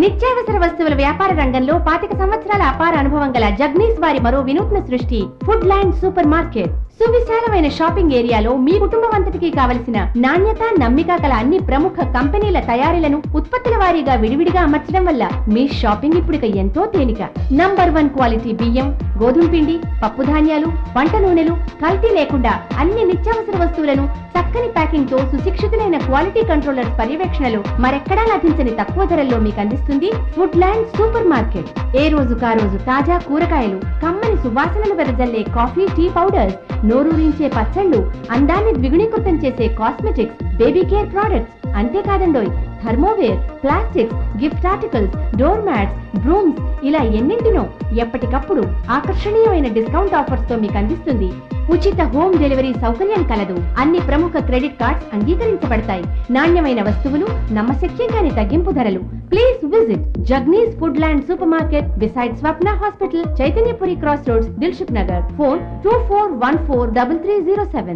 నిత్యావసర వస్తువుల వ్యాపార రంగంలో 25 సంవత్సరాల అపార అనుభవం గల జగ్నీస్ వారి మరో వినూత్న సృష్టి ఫుడ్ ల్యాండ్ సూపర్ మార్కెట్. సువిశాలమైన షాపింగ్ ఏరియాలో మీ కుటుంబం అంతటికి కావలసిన నాణ్యత, నమ్మిక గల అన్ని ప్రముఖ కంపెనీల తయారీలను ఉత్పత్తుల వారీగా విడివిడిగా అమర్చడం వల్ల మీ షాపింగ్ ఇప్పుడు ఎంతో తేలిక. నంబర్ 1 క్వాలిటీ బియ్యం, గోధుమ పిండి, పప్పు ధాన్యాలు, వంట నూనెలు కల్తీ లేకుండా అన్ని నిత్యావసర వస్తువులను చక్కని ప్యాకింగ్ తో సుశిక్షితులైన క్వాలిటీ కంట్రోలర్స్ పర్యవేక్షణలో మరెక్కడా లభించని తక్కువ ధరల్లో మీకు అందిస్తుంది ఫుడ్ ల్యాండ్ సూపర్ మార్కెట్. ఏ రోజుకా రోజు తాజా కూరగాయలు, కమ్మని సువాసనలు వెదజల్లే కాఫీ, టీ పౌడర్స్, నోరూరించే పచ్చళ్ళు, అందాన్ని ద్విగుణీకృతం చేసే కాస్మెటిక్స్, బేబీ కేర్ ప్రొడక్ట్స్, అంతేకాదండోయ్ thermoware, plastics, gift articles, door mats, brooms ఇలా ఎన్నింటినో ఎప్పటికప్పుడు ఆకర్షణీయమైన డిస్కౌంట్ ఆఫర్స్ తో మీకు అందిస్తుంది. ఉచిత హోమ్ డెలివరీ సౌకర్యం కలదు. అన్ని ప్రముఖ క్రెడిట్ కార్డ్స్ అంగీకరించబడతాయి. నాణ్యమైన వస్తువులు, నమ్మశక్యం కాని తగ్గింపు ధరలు. ప్లీజ్ విజిట్ జగ్నీస్ food land supermarket beside Swapna hospital, Chaitanyapuri cross roads, Dilsukhnagar. Phone 24143307.